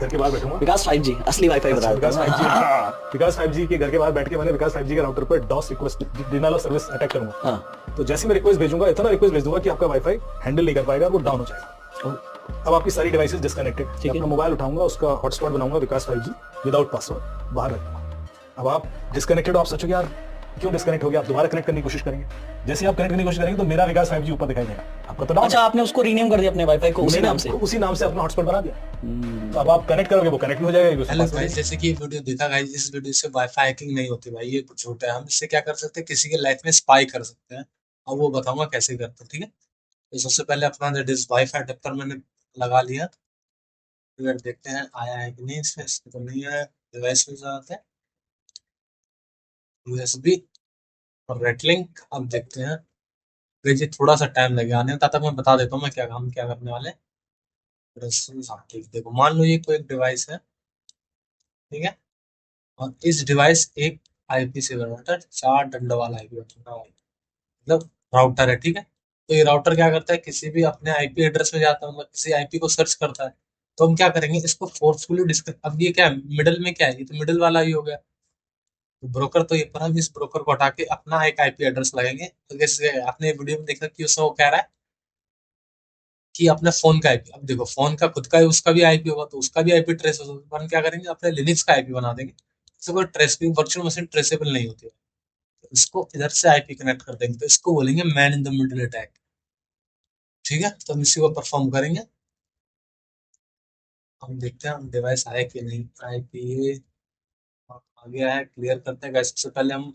घर के बाहर बैठूंगा। विकास 5G असली वाईफाई बता विकास देता 5G, हाँ, विकास 5G के घर के बाहर बैठ के मैंने विकास 5G के राउटर पर DoS request denial of service attack करूंगा। हाँ। तो जैसे मैं रिक्वेस्ट भेजूंगा, इतना रिक्वेस्ट भेज दूंगा कि आपका वाईफाई हैंडल नहीं कर पाएगा, वो डाउन हो जाएगा। अब आपकी सारी डिवाइसेस डिस्कनेक्टेड। अपना मोबाइल उठाऊंगा, उसका हॉटस्पॉट बनाऊंगा विकास 5G विदाउट पासवर्ड, बाहर रखूंगा। अब आप डिस्कनेक्टेड हो, आप सोचोगे यार क्यों डिस्कनेक्ट हो गया, आप दोबारा कनेक्ट करने की कोशिश करेंगे। जैसे आप कनेक्ट करने की कोशिश करेंगे तो मेरा विकास 5G ऊपर दिखाई देगा, आपका तो डाउन। अच्छा, आपने उसको रीनेम कर दिया अपने वाईफाई को उसी नाम से? उसी नाम से अपना हॉटस्पॉट बना दिया। तो अब आप कनेक्ट करोगे, वो कनेक्ट भी हो जाएगा। हेलो गाइस, जैसे कि वीडियो देखा गाइस, इस वीडियो से वाईफाई हैकिंग नहीं होती भाई, ये कुछ झूठ है। हम इससे क्या कर सकते हैं, किसी के लाइफ में स्पाई कर सकते हैं, और वो बताऊंगा कैसे करते हैं, ठीक है। तो सबसे पहले अपना वाईफाई अडेप्टर मैंने लगा लिया। फिर देखते हैं आया है कि नहीं, इसमें तो नहीं आया। डिवाइस में जाते हैं, यूएसबी और रेड लिंक। अब देखते हैं, गाइस ये थोड़ा सा टाइम लगेगा आने में, तब तक मैं बता देता हूँ मैं क्या करने वाले हैं। हाँ, ठीक, देखो मान लो ये कोई एक डिवाइस है, ठीक है, और इस डिवाइस एक आईपी से बना, 4 डंडा वाला आईपी मतलब राउटर है, ठीक है। तो ये राउटर क्या करता है, किसी भी अपने आईपी एड्रेस में जाता है, मतलब किसी आईपी को सर्च करता है। तो हम क्या करेंगे, इसको फोर्सफुली डिस्कस। अब ये क्या है, मिडल में क्या है, ये तो मिडल वाला ही हो गया। तो ब्रोकर तो ये, पर हम इस ब्रोकर को हटा के अपना एक आईपी एड्रेस लगाएंगे। तो जैसे आपने वीडियो में देखा कि उसमें वो कह रहा है कि अपने फोन का आईपी, अब देखो फोन का खुद का है, उसका भी आईपी होगा, तो उसका भी आईपी ट्रेस होगा। पर हम क्या करेंगे, अपने लिनक्स का आईपी बना देंगे। इससे कोई ट्रेस, वर्चुअल मशीन ट्रेसेबल नहीं होती है। तो इसको इधर से आईपी कनेक्ट कर देंगे, तो इसको बोलेंगे man in the middle attack, ठीक है। तो हम इसी को परफॉर्म करेंगे। हम देखते हैं हम डिवाइस आया कि नहीं। आईपी आ गया है, क्लियर करते हैं। सबसे पहले हम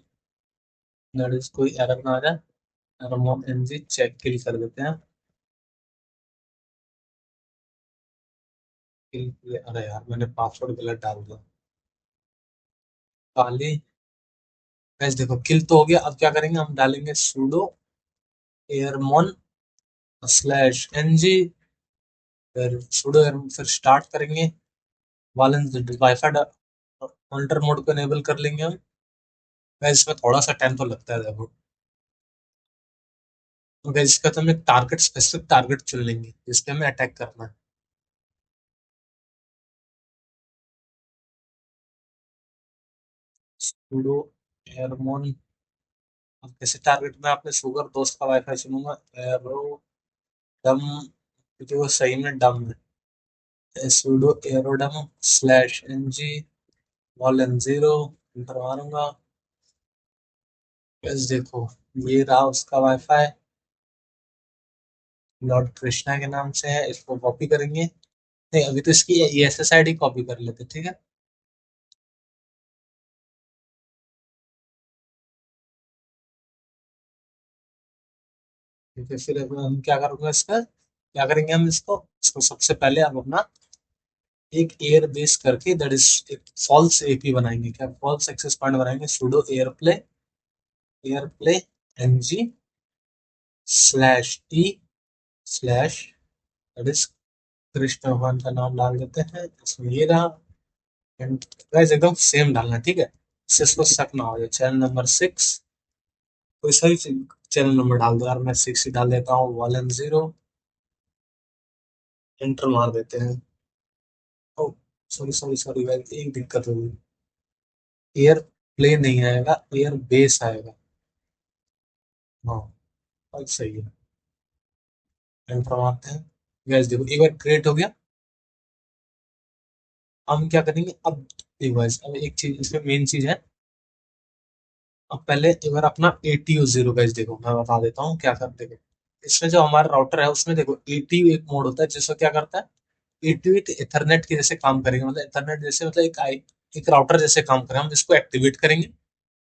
कोई एरर ना आ जाए, रमोन एनजी चेक किल कर देते हैं। अरे यार, मैंने पासवर्ड गलत डाल दिया। काली गैस, देखो किल तो हो गया। अब क्या करेंगे, हम डालेंगे sudo airmon स्लैश एनजी, फिर sudo airmon, फिर स्टार्ट करेंगे। वाईफाई मॉनिटर मोड को एनेबल कर लेंगे हम। गैस इसमें थोड़ा सा टाइम तो लगता है, देखो। तो गैस इसका तो हम एक टारगेट, स्पेसिफिक टारगेट चुन लेंगे जिस पे हमें अटैक करना है। sudo airmon, अब कैसे टारगेट में आपने शुगर दोस्त का वाईफाई चुनूंगा, एरो डम, क्योंकि वो सही में डम है। sudo aerodem slash NG wlan 0, enter मारूंगा। बस देखो, ये रहा उसका वाईफाई, लॉर्ड कृष्णा के नाम से है। इसको कॉपी करेंगे। नहीं, अभी तो इसकी एसएसआईडी कॉपी कर लेते, ठीक है। ठीक है, फिर अब हम क्या करेंगे, इसका क्या करेंगे, हम इसको इसको सबसे पहले हम अपना एक एयर बेस करके, दैट इज एक फॉल्स एपी बनाएंगे। क्या फॉल्स एक्सेस पॉइंट बनाएंगे, sudo aireplay NG slash T slash, that is Krishna भगवान का नाम डाल देते हैं इसमें, ये रहा। एंड गाइस एकदम सेम डालना, ठीक है, इससे इसको शक ना हो जाए। चैनल नंबर 6, कोई सही चैनल नंबर डाल दो यार, मैं 6 ही डाल देता हूँ, वॉलन 0, एंटर मार देते हैं। ओ सॉरी सॉरी सॉरी गाइस, एक दिक्कत होगी, एयर प्ले नहीं आएगा, एयर बेस आएगा। हाँ, अब सही है, एंटर मारते हैं। गाइस देखो, एक बार क्रिएट हो गया। हम क्या करेंगे, अब देखो गाइस, अब एक चीज इसमें मेन चीज है। अब पहले एक बार अपना ATU 0, गाइस देखो मैं बता देता हूँ क्या कर, देखो इसमें जो हमारा राउटर है उसमें देखो ATU एक मोड होता है जिसको क्या करता है, ATU एक इथरनेट के जैसे काम करेगा, मतलब इथरनेट जैसे, मतलब एक राउटर जैसे काम करेगा। हम इसको एक्टिवेट करेंगे,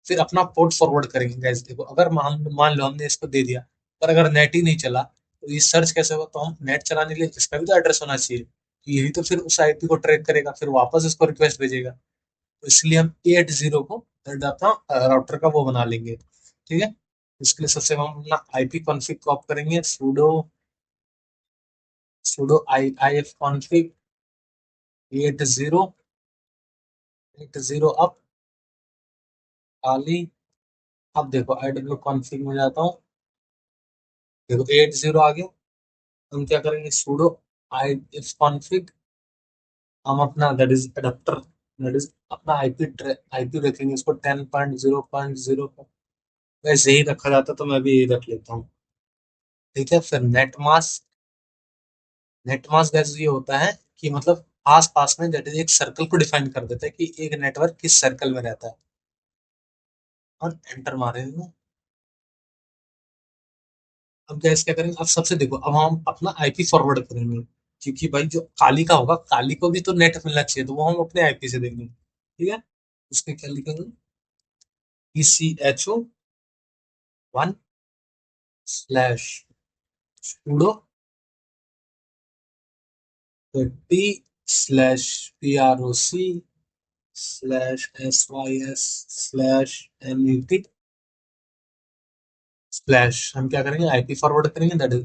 फिर अपना पोर्ट फॉरवर्ड करेंगे। गाइस देखो, अगर हम मान लो हमने इसको दे दिया, पर अगर नेट ही नहीं चला तो ये सर्च कैसे होगा। तो हम नेट चलाने के लिए इसका भी तो एड्रेस होना चाहिए, तो यही तो फिर उस आईपी को ट्रैक करेगा, फिर वापस इसको रिक्वेस्ट भेजेगा। तो इसलिए हम 80 को अपना राउटर का वो बना लेंगे, ठीक है। इसके लिए सबसे हम अपना आईपी कॉन्फ़िग कॉप करेंगे, sudo if config 80 अप खाली। अब देखो IW कॉन्फ़िग में जाता हूँ, देखो 80 आ गया। हम क्या करेंगे, sudo if config हम अपना that is adapter, that is अपना आईपी रखेंगे इसको 10.0.0 पर। वैसे ही रखा जाता तो मैं भी यही रख लेता हूँ। ठीक है, फिर नेट मास्क गैस ये होता है कि मतलब आस पास में दैट इज एक सर्कल को डिफाइन कर देता है कि एक नेटवर्क किस सर्कल में रहता है। और एंटर मारेंगे। अब गैस क्या करेंगे, अब सबसे देखो, अब हम अपना आईपी फॉरवर्ड करेंगे, क्योंकि भाई जो काली का होगा, काली को भी तो नेट मिलना चाहिए, तो वो हम अपने आईपी से देंगे। ठीक है, उसमें क्या लिखेंगे, ECHO 1/sudo T/PROC/SYS/NET हम क्या करेंगे, आईपी फॉरवर्ड करेंगे, that is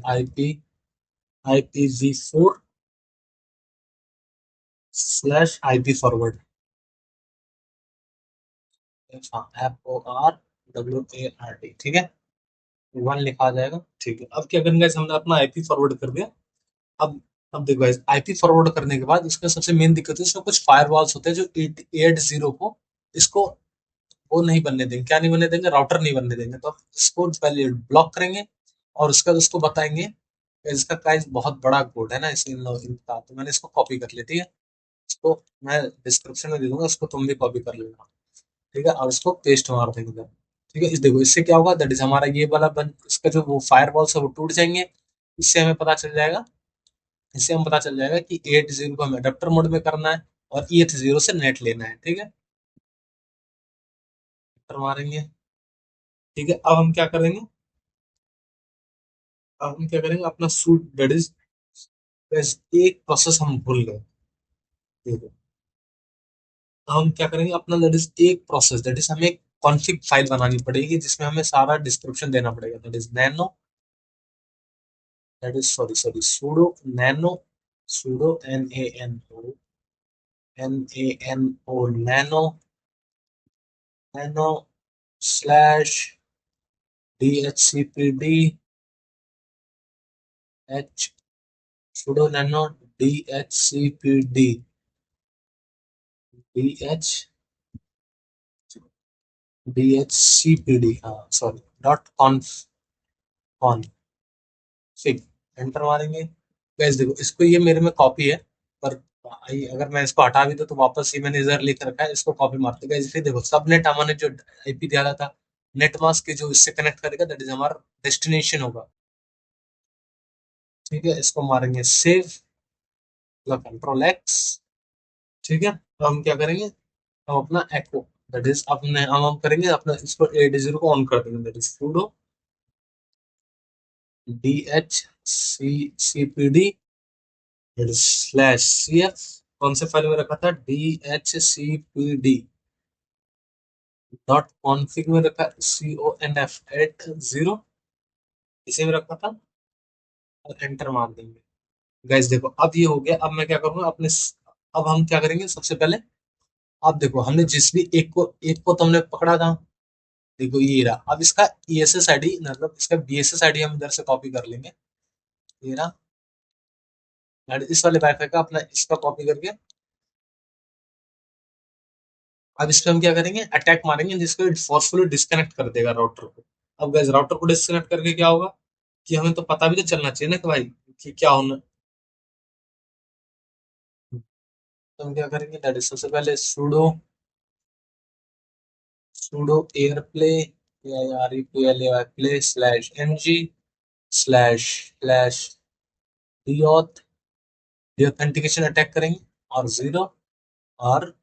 IPv4/IP forward. FORWARD, ठीक है, 1 लिखा आ जाएगा। ठीक है, अब क्या करेंगे, हमने अपना आईपी फॉरवर्ड कर दिया। अब अब देखो गाइस, आईपी फॉरवर्ड करने के बाद इसमें सबसे मेन दिक्कत है, इसमें कुछ फायरवॉल्स होते हैं जो 80 को इसको वो नहीं बनने देंगे। क्या नहीं बनने देंगे, राउटर नहीं बनने देंगे। तो आप इसको पहले ब्लॉक करेंगे और उसका उसको बताएंगे। इसका गाइस बहुत बड़ा कोड है ना, इसलिए इनका तो मैंने इसको कॉपी कर लिया। ठीक है, इसको मैं डिस्क्रिप्शन में दे दूंगा, उसको तुम भी कॉपी कर लेना। ठीक है, और इसको पेस्ट मार देंगे इधर। ठीक है, इस देखो इससे क्या होगा, दैट इज हमारा ये वाला इसका जो वो फायरवॉल्स है वो टूट जाएंगे। इससे हमें पता चल जाएगा, इससे हम पता चल जाएगा कि 80 को हमें अडेप्टर मोड में करना है और EH0 से नेट लेना है। ठीक है, एंटर मारेंगे। ठीक है, अब हम क्या करेंगे, अपना सूट दैट इज, बस एक प्रोसेस हम भूल गए। देखो, हम क्या करेंगे, अपना दैट इज एक प्रोसेस, दैट इज हमें एक कॉन्फ़िग फाइल बनानी पड़ेगी जिसमें हमें सारा डिस्क्रिप्शन देना पड़ेगा। That is nano, that is sorry pseudo nano, pseudo NANO nano, nano slash DHCPD H, sudo nano DHCPD DH DHCPD, हाँ सॉरी, .conf फिग, एंटर मारेंगे। गैस देखो, इसको ये मेरे में कॉपी है, पर अगर मैं इसको हटा भी दूं तो वापस ये मैंने इधर लिख रखा है, इसको कॉपी मारते गए। इसलिए देखो, सबनेट हमने जो आईपी दिया था नेट मास्क के, जो इससे कनेक्ट करेगा दैट इज हमारा डेस्टिनेशन होगा। ठीक है, इसको मारेंगे सेव, Ctrl+X। ठीक है, तो हम क्या करेंगे, हम अपना एको दैट इज अपने हम करेंगे अपना इसको 80 को ऑन कर देंगे, that is sudo DHCPD /CF, कौन से फाइल में रखा था, DHCPD.config में रखा, CONF80 इसे में रखा था, और एंटर मार देंगे। गाइस देखो, अब ये हो गया। अब मैं क्या करूंगा अब हम क्या करेंगे, सबसे पहले अब देखो, हमने जिस भी एक को तो हमने पकड़ा था। देखो ये रहा, अब इसका ESS ID, मतलब इसका BSS ID हम इधर से कॉपी कर लेंगे। ये रहा, and इस वाले वाईफाई का अपना इसका कॉपी करके अब इस पे हम क्या करेंगे, अटैक मारेंगे जिसको फोर्सफुली डिस्कनेक्ट कर देगा राउटर को। अब गैस राउटर को डिस्कनेक्ट करके क्या होगा, कि हमें तो पता भी तो चलना चाहिए ना कि भाई कि क्या होना। तो हम क्या करेंगे, दैट इज सबसे पहले sudo airplay play/ng// deauth, authentication attack करेंगे, और 0, और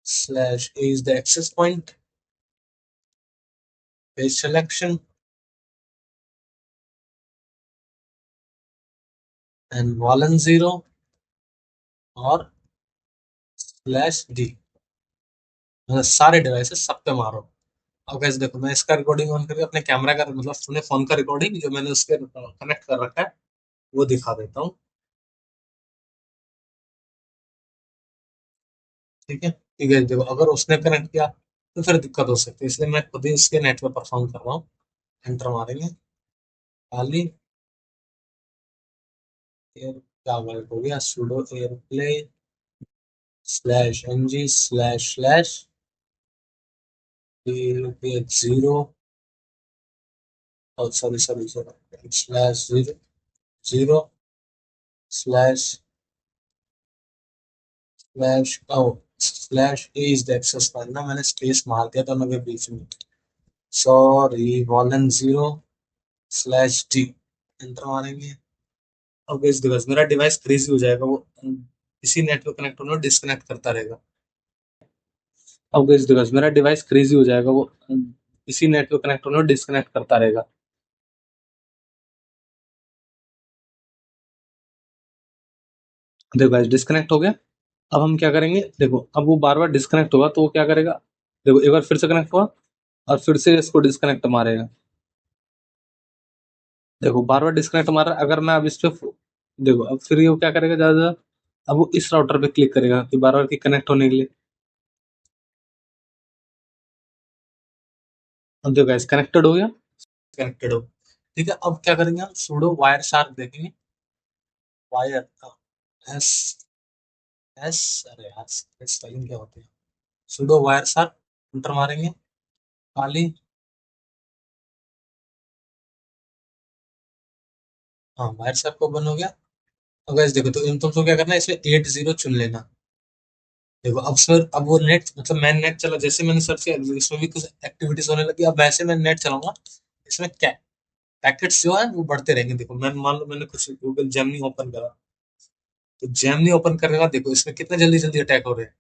/a is the access point, page selection, and /0 और /d, मतलब सारे डिवाइसेस सब पे मारो। अब गैस देखो, मैं इसका रिकॉर्डिंग ऑन करके अपने कैमरा का, मतलब अपने फोन का रिकॉर्डिंग जो मैंने उसके कनेक्ट कर रखा है वो दिखा देता हूँ। ठीक है, ठीक है, देखो अगर उसने कनेक्ट किया तो फिर दिक्कत हो सकती है, इसलिए मैं खुद ही इसके नेट पे परफॉर्म कर रहा हूँ। एंटर मारेंगे, खाली एयर क्या वर्क हो गया, sudo airplay /ng//0 /0 //a is the access file ना, मैंने स्पेस मार दिया दोनों के बीच में, सॉरी :_d एंटर मारेंगे। अब इस डिवाइस मेरा डिवाइस क्रेजी हो जाएगा, वो इसी नेटवर्क कनेक्ट होने डिस्कनेक्ट करता रहेगा। अब इस डिवाइस मेरा डिवाइस क्रेजी हो जाएगा, वो इसी नेटवर्क कनेक्ट होने डिस्कनेक्ट करता रहेगा। देखो गाइस डिस्कनेक्ट हो गया। अब हम क्या करेंगे, देखो अब वो बार बार डिस्कनेक्ट होगा तो वो क्या करेगा, देखो एक बार फिर से कनेक्ट हुआ और फिर से इसको डिस्कनेक्ट मारेगा। देखो बार बार डिस्कनेक्ट मार रहा है। अगर मैं अब इस पे देखो अब फिर ये क्या करेगा, ज्यादा अब वो इस राउटर पे क्लिक करेगा कि बार बार की कनेक्ट होने के लिए। अब देखो गाइस कनेक्टेड हो गया, कनेक्टेड हो, ठीक है। अब क्या करेंगे हम, सुडो वायर शार्क देखेंगे, वायर एस एस अरे यार स्पेलिंग क्या होती है, सुडो वायर शार्क एंटर मारेंगे, खाली हाँ वायर शार्क ओपन हो गया। अब गाइस देखो तो इन तुमको क्या करना है, इसमें 80 चुन लेना। देखो अब सर अब वो नेट मतलब मैं नेट चला, जैसे मैंने सर्च किया इसमें भी कुछ एक्टिविटीज होने लगी। अब वैसे मैं नेट चलाऊंगा, इसमें क्या पैकेट्स जो है वो बढ़ते रहेंगे। देखो मैं मान लो मैंने कुछ गूगल जेमिनी ओपन करा, तो जेमिनी ओपन करने के बाद देखो इसमें कितने जल्दी जल्दी अटैक हो रहे हैं।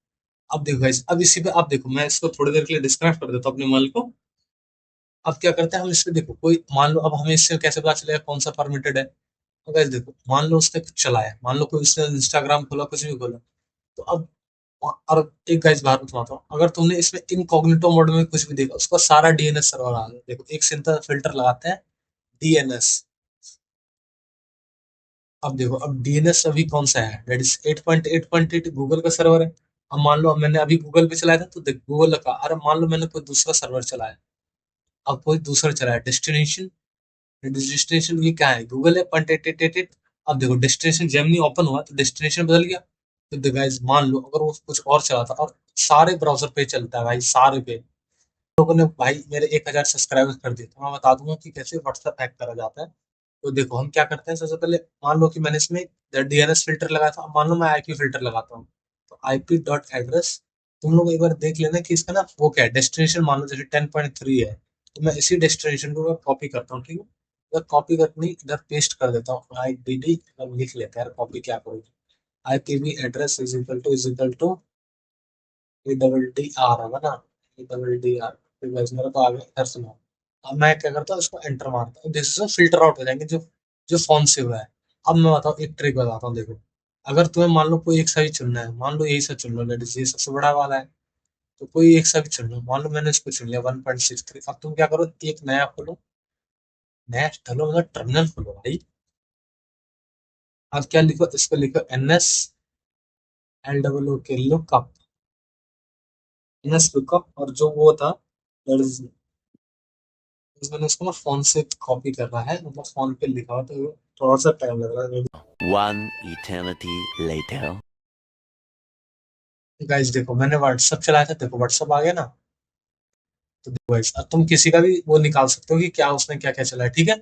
अब देखो गाइस अब इसी पे आप देखो, मैं इसको थोड़ी देर के लिए डिस्कनेक्ट कर देता हूँ अपने मोबाइल को। अब क्या करते हैं हम इसमें, देखो कोई मान लो, अब हमें इससे कैसे पता चलेगा कौन सा परमिटेड है। तो गाइस देखो मान लो उसने कुछ चलाया, मान लो कोई उसने इंस्टाग्राम खोला, कुछ भी खोला, तो अब और एक गाइस बात बताता हूँ, अगर तुमने इसमें इनकॉग्निटो मोड में कुछ भी देखा, उसका सारा डीएनएस सर्वर आ गया। देखो एक सिंपल फिल्टर लगाते हैं, डीएनएस। अब देखो अब डीएनएस अभी कौन सा है, दैट इज 8.8.8 गूगल का सर्वर है। अब मान लो अब मैंने अभी गूगल पे चलाया था, तो देख गूगल का, अरे मान लो मैंने कोई दूसरा सर्वर चलाया, अब कोई दूसरा चलाया डेस्टिनेशन, डेस्टिनेशन ये क्या है, गूगल है .888। अब देखो डेस्टिनेशन जेमिनी ओपन हुआ तो डेस्टिनेशन बदल गया। तो गाइस मान लो अगर वो कुछ और चलाता, और सारे ब्राउजर पे चलता है भाई, सारे पे लोगों ने भाई मेरे 1000 सब्सक्राइबर्स कर दिए, तो मैं बता दूंगा कि कैसे व्हाट्सएप हैक करा जाता है। तो देखो हम क्या करते हैं, सबसे पहले मान लो कि मैंने इसमें डीएनएस फिल्टर लगाया था, अब मान लो मैं आईपी फिल्टर लगाता हूँ, तो आईपी डॉट एड्रेस तुम लोग एक बार देख लेना कि इसका ना वो क्या है, डेस्टिनेशन मान लो जैसे 10.3 है, तो मैं इसी डेस्टिनेशन को कॉपी करता हूँ, ठीक है। इधर कॉपी करनी, इधर पेस्ट कर देता हूँ, आई डी डी लिख लेते हैं यार, कॉपी क्या करोगे, IPV address is equal to A double D R है ना, ए डबल डी आर, फिर गाइस मेरा तो आ गया, इधर सुनो। अब मैं क्या करता हूँ, इसको एंटर मारता हूँ, दिस इज फिल्टर आउट हो जाएंगे जो जो फोन से हुआ है। अब मैं बताऊँ एक ट्रिक बताता हूँ, देखो अगर तुम्हें मान लो कोई एक सा ही चुनना है, मान लो यही सा चुन लो, लेडीज ये सबसे बड़ा वाला है, तो कोई एक सा भी चुन लो, मान लो मैंने इसको चुन लिया 1.63। अब तुम क्या करो, एक नया खोलो, नया खोलो मतलब टर्मिनल खोलो भाई। अब क्या लिखो, इस पर लिखो NS LOO के लुकअप, NS लुकअप, और जो वो था that is मैंने उसको ना फोन से कॉपी करना है, मतलब फोन पे लिखा हुआ, तो थोड़ा सा टाइम लग रहा है। One eternity later. गाइस देखो मैंने व्हाट्सएप चलाया था, देखो व्हाट्सएप आ गया ना। तो देखो गाइस अब तुम किसी का भी वो निकाल सकते हो कि क्या उसने क्या क्या चलाया, ठीक है।